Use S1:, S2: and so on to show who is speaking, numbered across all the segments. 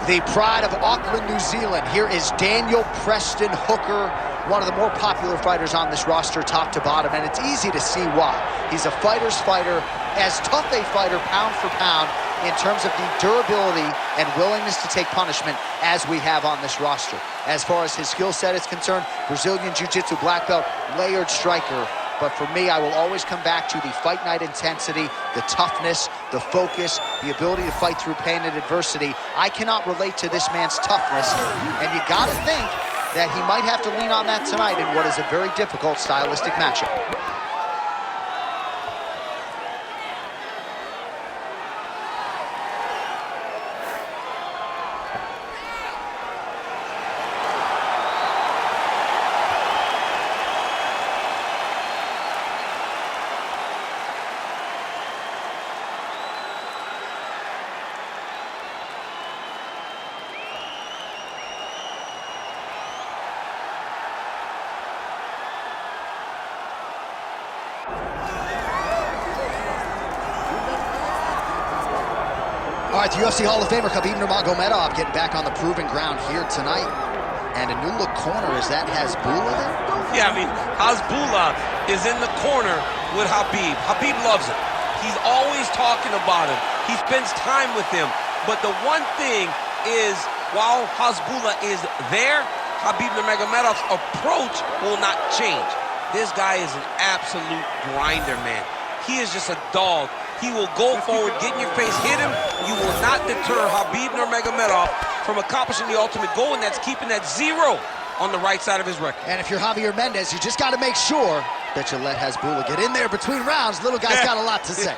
S1: The pride of Auckland, New Zealand. Here is Daniel Preston Hooker, one of the more popular fighters on this roster, top to bottom, and it's easy to see why. He's a fighter's fighter, as tough a fighter pound for pound in terms of the durability and willingness to take punishment as we have on this roster. As far as his skill set is concerned, Brazilian Jiu-Jitsu black belt, layered striker. But for me, I will always come back to the fight night intensity, the toughness, the focus, the ability to fight through pain and adversity. I cannot relate to this man's toughness, and you gotta think that he might have to lean on that tonight in what is a very difficult stylistic matchup. All right, the UFC Hall of Famer Khabib Nurmagomedov getting back on the proving ground here tonight. And a new look corner, is that Hasbulla there?
S2: Yeah, I mean, Hasbulla is in the corner with Khabib. Khabib loves him. He's always talking about him. He spends time with him. But the one thing is, while Hasbulla is there, Khabib Nurmagomedov's approach will not change. This guy is an absolute grinder, man. He is just a dog. He will go forward, get in your face, hit him. You will not deter Khabib Nurmagomedov from accomplishing the ultimate goal, and that's keeping that 0 on the right side of his record.
S1: And if you're Javier Mendez, you just got to make sure that you let Hasbulla get in there between rounds. Little guy's got a lot to say.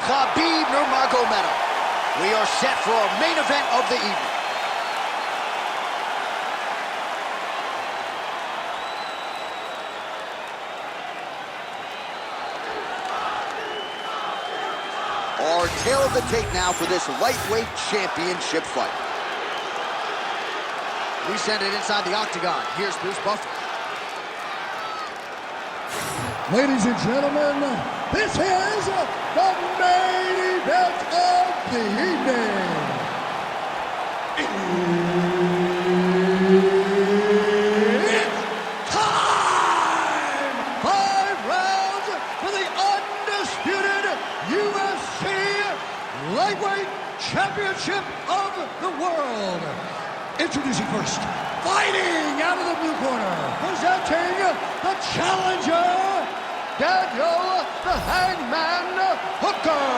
S1: Khabib Nurmagomedov. We are set for our main event of the evening. Our tail of the tape now for this lightweight championship fight. We send it inside the octagon. Here's Bruce Buffer.
S3: Ladies and gentlemen, this is the main event of the evening. It's time! 5 rounds for the undisputed UFC Lightweight Championship of the World. Introducing first, fighting out of the blue corner, presenting the challenger, Daniel the Hangman Hooker.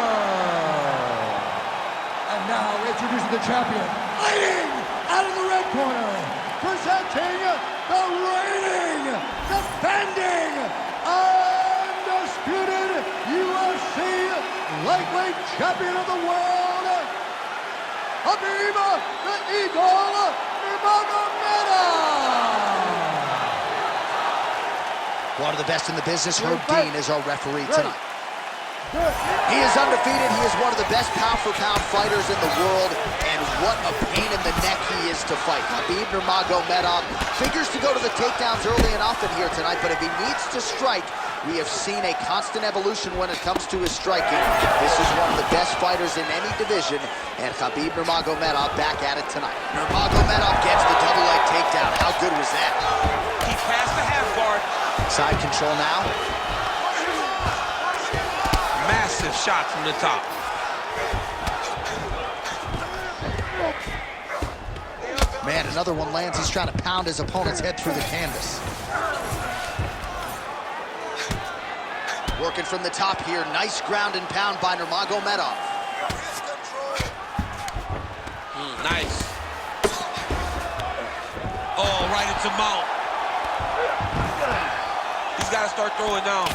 S3: And now introducing the champion, fighting out of the red corner, presenting the reigning, defending, undisputed UFC Lightweight Champion of the World, Khabib the Eagle Nurmagomedov.
S1: One of the best in the business, Herb Dean, is our referee tonight. He is undefeated. He is one of the best pound-for-pound fighters in the world, and what a pain in the neck he is to fight. Khabib Nurmagomedov figures to go to the takedowns early and often here tonight, but if he needs to strike, we have seen a constant evolution when it comes to his striking. This is one of the best fighters in any division, and Khabib Nurmagomedov back at it tonight. Nurmagomedov gets the double leg takedown. How good was that?
S2: He passed the half guard.
S1: Side control now.
S2: Massive shot from the top.
S1: Man, another one lands. He's trying to pound his opponent's head through the canvas. Working from the top here. Nice ground and pound by Nurmagomedov.
S2: Nice. Oh, right into mount. He's got to start throwing down.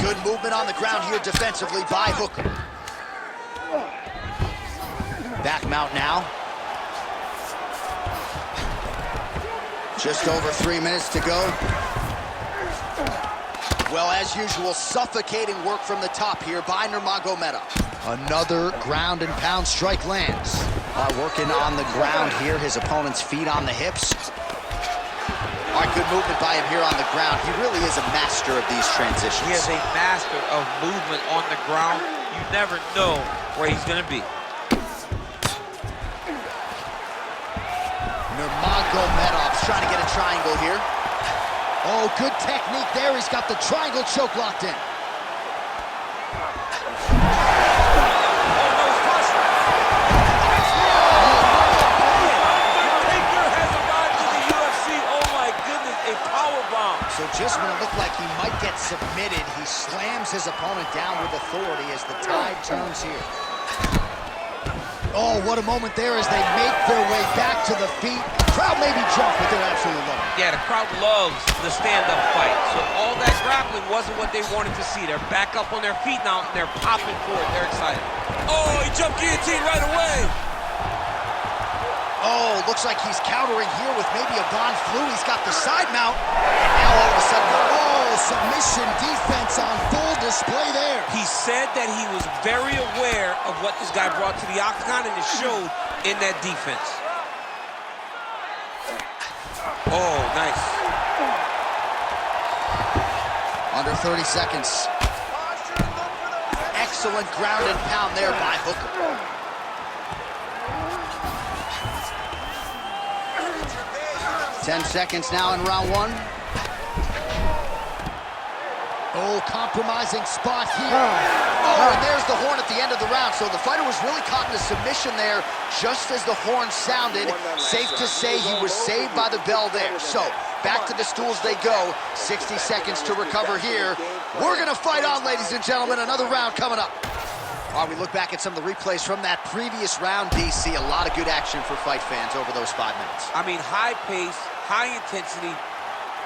S1: Good movement on the ground here defensively by Hooker. Back mount now. Just over 3 minutes to go. Well, as usual, suffocating work from the top here by Nurmagomedov. Another ground and pound strike lands. Working on the ground here, his opponent's feet on the hips. All right, good movement by him here on the ground. He really is a master of these transitions.
S2: He is a master of movement on the ground. You never know where he's going to be.
S1: Nurmagomedov's trying to get a triangle here. Oh, good technique there. He's got the triangle choke locked in. So just when it looked like he might get submitted, he slams his opponent down with authority as the tide turns here. Oh, what a moment there as they make their way back to the feet. Crowd maybe jumped, but they're absolutely loving it.
S2: Yeah, the crowd loves the stand-up fight. So all that grappling wasn't what they wanted to see. They're back up on their feet now, and they're popping for it. They're excited. Oh, he jumped guillotine right away.
S1: Oh, looks like he's countering here with maybe a Von Flu. He's got the side mount. And now all of a sudden, oh, submission defense on full display there.
S2: He said that he was very aware of what this guy brought to the octagon, and it showed in that defense. Oh, nice.
S1: Under 30 seconds. Excellent ground and pound there by Hooker. Ten seconds now in round one. Oh, compromising spot here. Oh, and there's the horn at the end of the round. So the fighter was really caught in a submission there just as the horn sounded. Safe to say he was saved by the bell there. So back to the stools they go. 60 seconds to recover here. We're going to fight on, ladies and gentlemen. Another round coming up. While we look back at some of the replays from that previous round, DC, a lot of good action for fight fans over those 5 minutes.
S2: I mean, high pace, high intensity,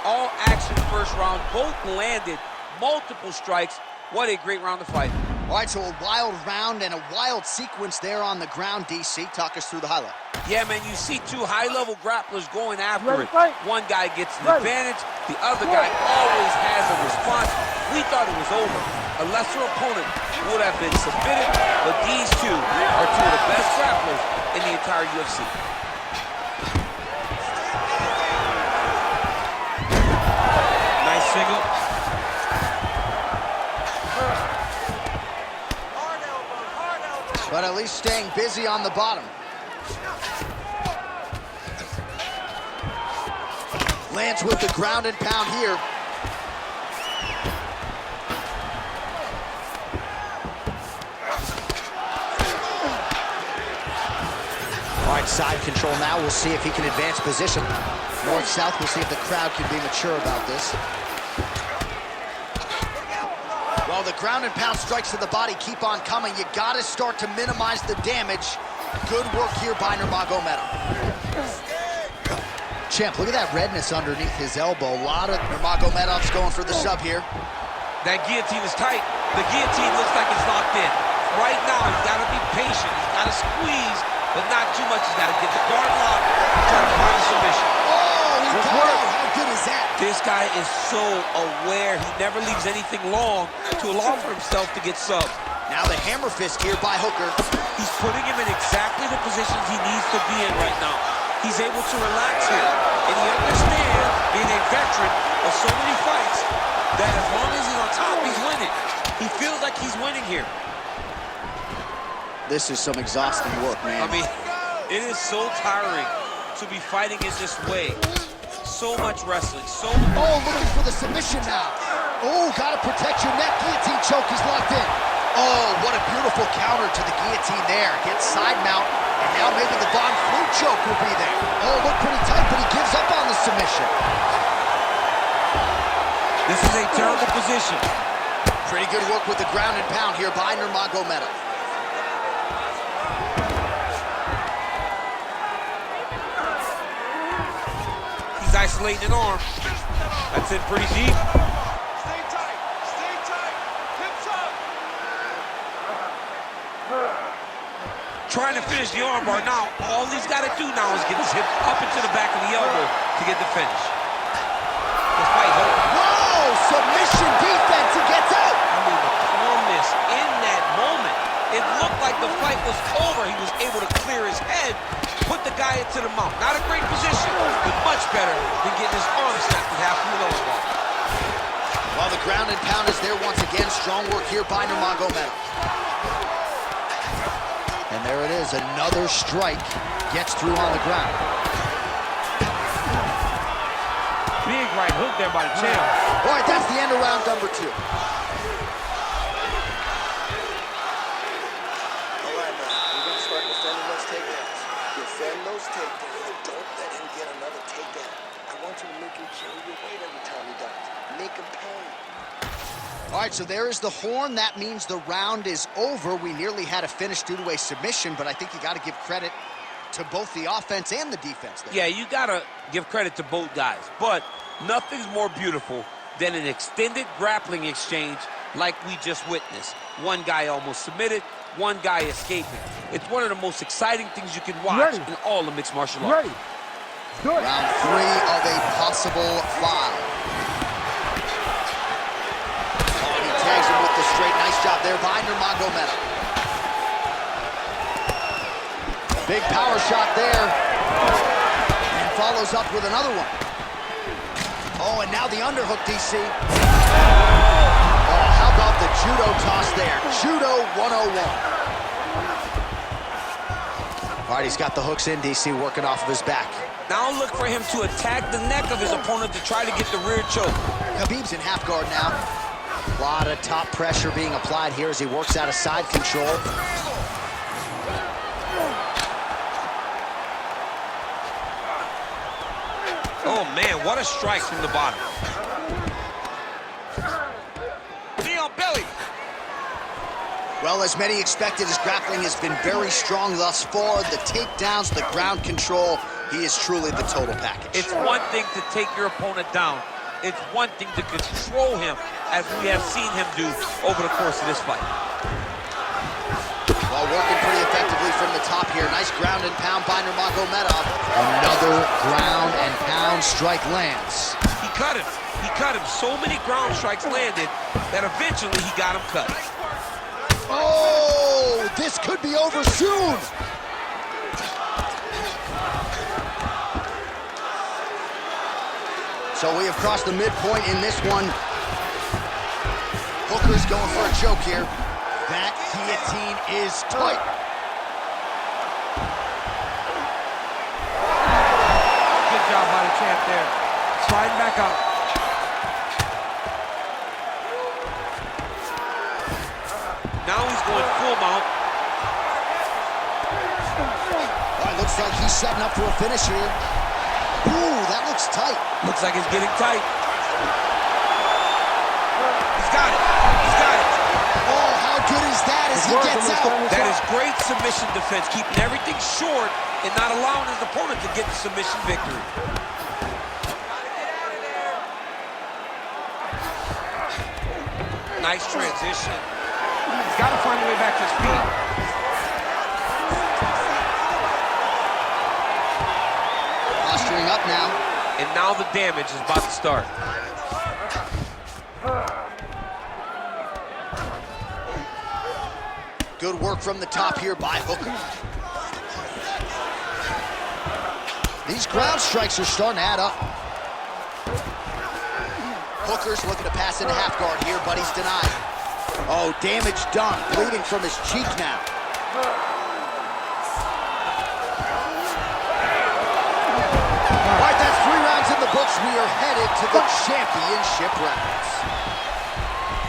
S2: all action first round. Both landed multiple strikes. What a great round to fight.
S1: All right, so a wild round and a wild sequence there on the ground, DC. Talk us through the highlight.
S2: Yeah, man, you see two high-level grapplers going after it. One guy gets an advantage. The other guy always has a response. We thought it was over. A lesser opponent would have been submitted, but these two are two of the best grapplers in the entire UFC. Nice single.
S1: But at least staying busy on the bottom. Lands with the ground and pound here. All right, side control now. We'll see if he can advance position. North-south, we'll see if the crowd can be mature about this. Well, the ground and pound strikes to the body keep on coming. You got to start to minimize the damage. Good work here by Nurmagomedov. Champ, look at that redness underneath his elbow. A lot of Nurmagomedov's going for the sub here.
S2: That guillotine is tight. The guillotine looks like it's locked in. Right now, he's got to be patient. He's got to squeeze, but not too much. He's got to get the guard locked and try to find a submission.
S1: Oh, he got out. How good is that?
S2: This guy is so aware. He never leaves anything long to allow for himself to get subbed.
S1: Now the hammer fist here by Hooker.
S2: He's putting him in exactly the positions he needs to be in right now. He's able to relax here. And he understands, being a veteran of so many fights, that as long as he's on top, he's winning. He feels like he's winning here.
S1: This is some exhausting work, man.
S2: I mean, it is so tiring to be fighting in this way. So much wrestling, so much.
S1: Oh, looking for the submission now. Oh, gotta protect your neck. Guillotine choke is locked in. Oh, what a beautiful counter to the guillotine there. Gets side mount, and now maybe the Von Flu choke will be there. Oh, looked pretty tight, but he gives up on the submission.
S2: This is a terrible position.
S1: Pretty good work with the ground and pound here by Nurmagomedov.
S2: He's isolating an arm. That's in pretty deep.
S3: Stay tight. Stay tight. Hips up.
S2: Trying to finish the armbar. Now, all he's got to do now is get his hip up into the back of the elbow to get the finish. This fight over.
S1: Whoa! Submission defense. He gets out.
S2: I mean, the calmness in that moment. It It looked like the fight was over. He was able to clear his head, put the guy into the mount. Not a great position, but much better than getting his arm snapped with half the lower guard.
S1: Well, the ground and pound is there once again. Strong work here by Nurmagomedov. And there it is, another strike. Gets through on the ground.
S2: Big right hook there by the champ.
S1: All right, that's the end of round number 2.
S4: All right, man. We're going to start defending those takedowns. Defend those takedowns. Don't let him get another takedown. I want you to make him carry your weight every time he does. Make him pay.
S1: All right, so there is the horn. That means the round is over. We nearly had a finish due to a submission, but I think you got to give credit to both the offense and the defense there.
S2: Yeah, you got to give credit to both guys, but nothing's more beautiful than an extended grappling exchange like we just witnessed. One guy almost submitted, one guy escaping. It's one of the most exciting things you can watch in all of mixed martial arts.
S1: Round 3 of a possible 5. Tags him with the straight. Nice job there by Nurmagomedov. Big power shot there. And follows up with another one. Oh, and now the underhook, DC. Oh, how about the judo toss there? Judo 101. All right, he's got the hooks in, DC, working off of his back.
S2: Now look for him to attack the neck of his opponent to try to get the rear choke.
S1: Khabib's in half guard now. A lot of top pressure being applied here as he works out of side control.
S2: Oh, man, what a strike from the bottom. Knee on belly.
S1: Well, as many expected, his grappling has been very strong thus far. The takedowns, the ground control, he is truly the total package.
S2: It's one thing to take your opponent down. It's one thing to control him, as we have seen him do over the course of this fight.
S1: Well, working pretty effectively from the top here. Nice ground and pound by Nurmagomedov. Another ground and pound strike lands.
S2: He cut him. He cut him. So many ground strikes landed that eventually he got him cut.
S1: Oh, this could be over soon. So we have crossed the midpoint in this one. Hooker's going for a choke here. That guillotine is tight.
S2: Good job by the champ there. Sliding back up. Now he's going full mount.
S1: Oh, it looks like he's setting up for a finish here. Ooh, that looks tight.
S2: Looks like it's getting tight. He's got it. He's got it.
S1: Oh, how good is that as he gets out?
S2: That is great submission defense, keeping everything short and not allowing his opponent to get the submission victory. Nice transition. He's got to find a way back to his feet.
S1: Posturing up now.
S2: And now the damage is about to start.
S1: Good work from the top here by Hooker. These ground strikes are starting to add up. Hooker's looking to pass into half guard here, but he's denied. Oh, damage done. Bleeding from his cheek now. All right, that's 3 rounds in the books. We are headed to the championship rounds.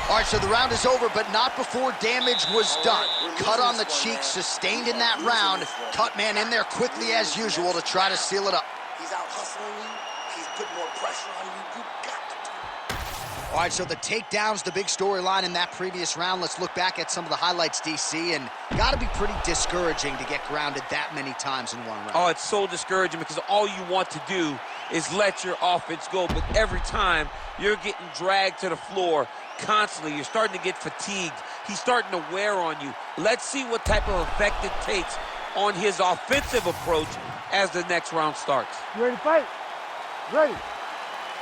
S1: All right, so the round is over, but not before damage was done. Cut on the cheek, sustained in that round. Cut man in there quickly as usual to try to seal it up.
S4: He's out hustling you. He's putting more pressure on you. You got to do it.
S1: All right, so the takedown's the big storyline in that previous round. Let's look back at some of the highlights, DC, and got to be pretty discouraging to get grounded that many times in one round.
S2: Oh, it's so discouraging because all you want to do is let your offense go, but every time you're getting dragged to the floor constantly. You're starting to get fatigued. He's starting to wear on you. Let's see what type of effect it takes on his offensive approach as the next round starts.
S3: You ready to fight? Ready.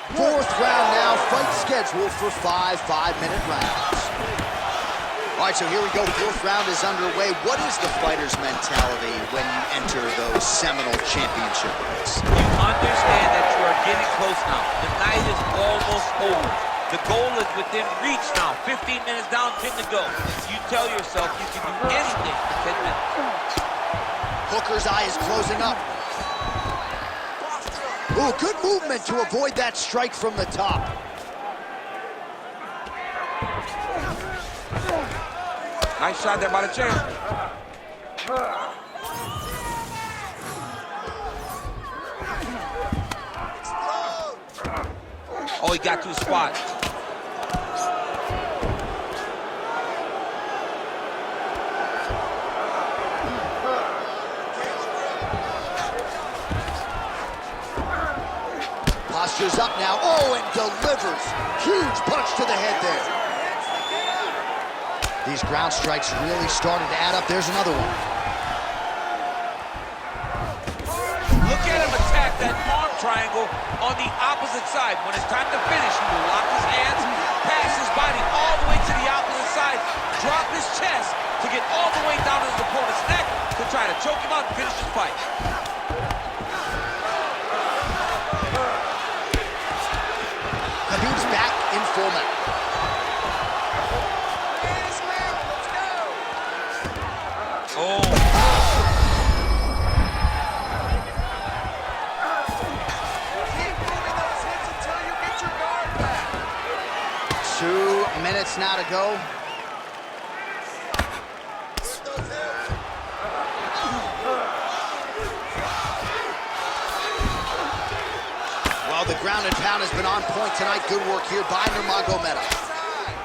S1: 4th round now, fight scheduled for 5 5-minute rounds. All right, so here we go. Fourth round is underway. What is the fighter's mentality when you enter those seminal championship rounds?
S2: You understand that you are getting close now. The night is almost over. The goal is within reach now. 15 minutes down, 10 to go. You tell yourself you can do anything for 10 minutes.
S1: Hooker's eye is closing up. Ooh, good movement to avoid that strike from the top.
S2: Nice shot there by the champ. Oh, he got to his spot.
S1: Posture's up now. Oh, and delivers. Huge punch to the head there. These ground strikes really started to add up. There's another one.
S2: Look at him attack that arm triangle on the opposite side. When it's time to finish, he will lock his hands, pass his body all the way to the opposite side, drop his chest to get all the way down to his opponent's neck to try to choke him out and finish his fight.
S1: Khabib's back in full mount.
S2: Oh.
S4: Keep moving those hits until you get your guard back.
S1: 2 minutes now to go. Well, the ground and pound has been on point tonight. Good work here by Nurmagomedov.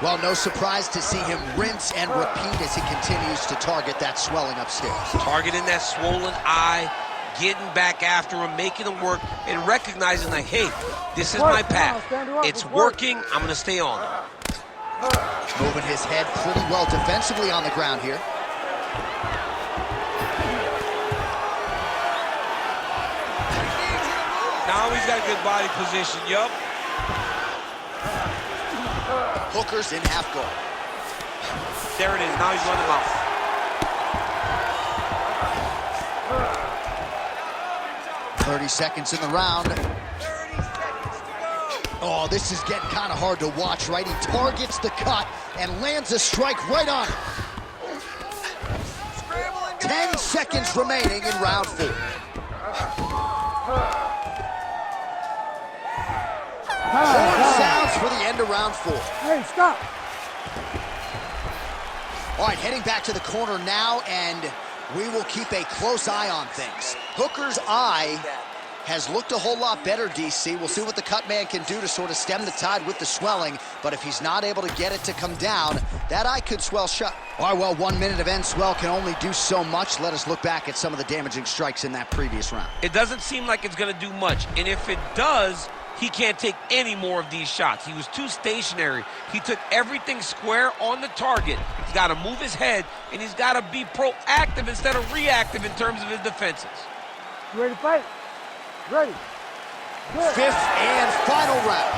S1: Well, no surprise to see him rinse and repeat as he continues to target that swelling upstairs.
S2: Targeting that swollen eye, getting back after him, making him work, and recognizing like, hey, this is my path. It's working, I'm gonna stay on.
S1: Moving his head pretty well defensively on the ground here.
S2: Now he's got a good body position, yup.
S1: Hooker's in half guard.
S2: There it is, now he's running off.
S1: .30 seconds in the round.
S4: 30 seconds to go.
S1: Oh, this is getting kind of hard to watch, right? He targets the cut and lands a strike right on it. 10 seconds remaining in round 4. Horn sounds for the end of round 4.
S3: Hey, stop.
S1: All right, heading back to the corner now, and we will keep a close eye on things. Hooker's eye has looked a whole lot better, DC. We'll see what the cut man can do to sort of stem the tide with the swelling, but if he's not able to get it to come down, that eye could swell shut. All right, well, 1 minute of end swell can only do so much. Let us look back at some of the damaging strikes in that previous round.
S2: It doesn't seem like it's gonna do much, and if it does, he can't take any more of these shots. He was too stationary. He took everything square on the target. He's got to move his head, and he's got to be proactive instead of reactive in terms of his defenses.
S3: You ready to fight? Ready. Good.
S1: 5th and final round.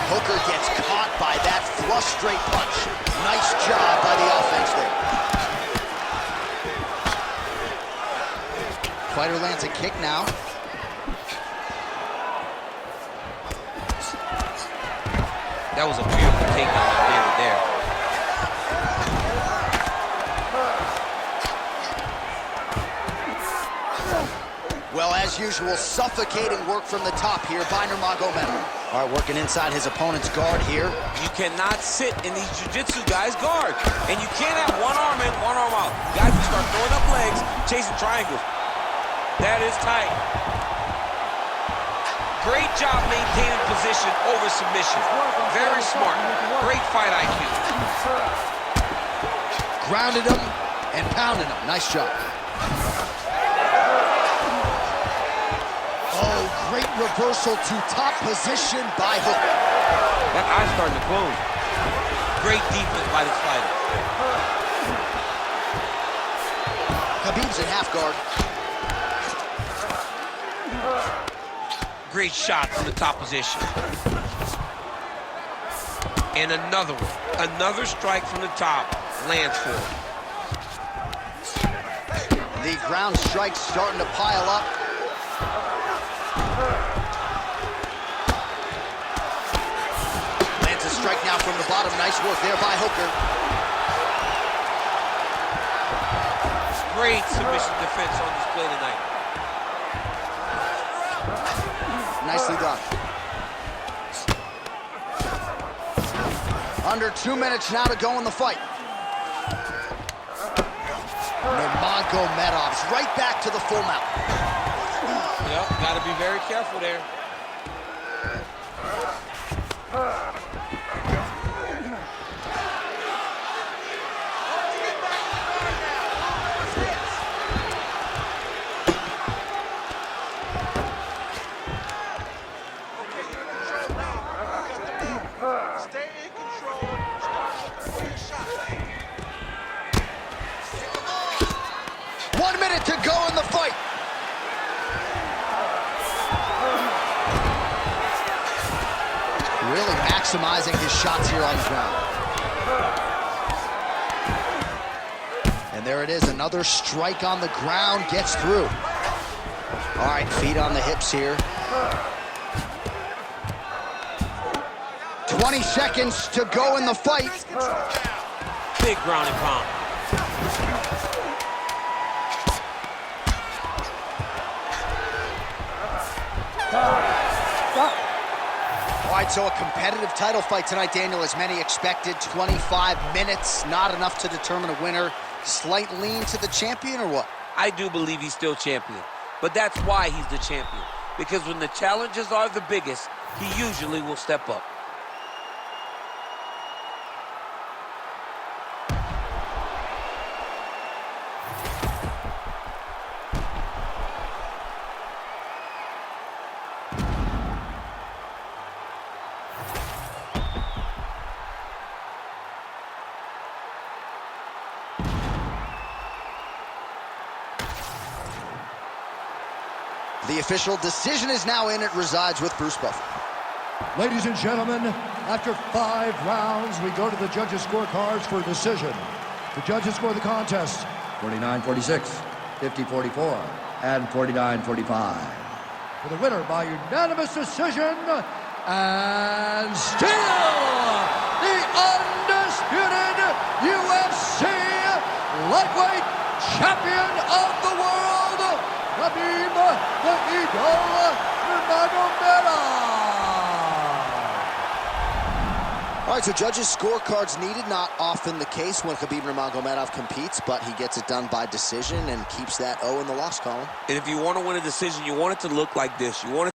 S1: Hooker gets caught by that flush straight punch. Nice job by the offense there. Fighter lands a kick now.
S2: That was a beautiful takedown by David there.
S1: Well, as usual, suffocating work from the top here by Nurmagomedov. All right, working inside his opponent's guard here.
S2: You cannot sit in these jiu-jitsu guys' guard. And you can't have one arm in, one arm out. Guys will start throwing up legs, chasing triangles. That is tight. Great job maintaining position over submission. Very smart. Great fight IQ.
S1: Grounded him and pounded him. Nice job. Oh, great reversal to top position by Hooker.
S2: That eye's starting to close. Great defense by this fighter.
S1: Khabib's in half guard.
S2: Great shot from the top position. And another one. Another strike from the top lands for him.
S1: The ground strikes starting to pile up. Lands a strike now from the bottom. Nice work there by Hooker.
S2: Great submission defense on display tonight.
S1: Nicely done. Under 2 minutes now to go in the fight. Nurmagomedov's right back to the full mount.
S2: Yep, got to be very careful there.
S4: Stay in control.
S1: 1 minute to go in the fight. Really maximizing his shots here on the ground. And there it is, another strike on the ground, gets through. All right, feet on the hips here. 20 seconds to go in the fight.
S2: Big ground and pound.
S1: All right, so a competitive title fight tonight, Daniel, as many expected. 25 minutes, not enough to determine a winner. Slight lean to the champion, or what?
S2: I do believe he's still champion, but that's why he's the champion. Because when the challenges are the biggest, he usually will step up.
S1: The official decision is now in. It resides with Bruce Buffer.
S3: Ladies and gentlemen, after 5 rounds, we go to the judges' scorecards for a decision. The judges score the contest 49-46, 50-44, and 49-45. For the winner by unanimous decision, and still the undisputed UFC lightweight champion of the world, Khabib the Eagle Nurmagomedov.
S1: All right, so judges' scorecards needed. Not often the case when Khabib Nurmagomedov competes, but he gets it done by decision and keeps that O in the loss column.
S2: And if you want to win a decision, you want it to look like this. You want it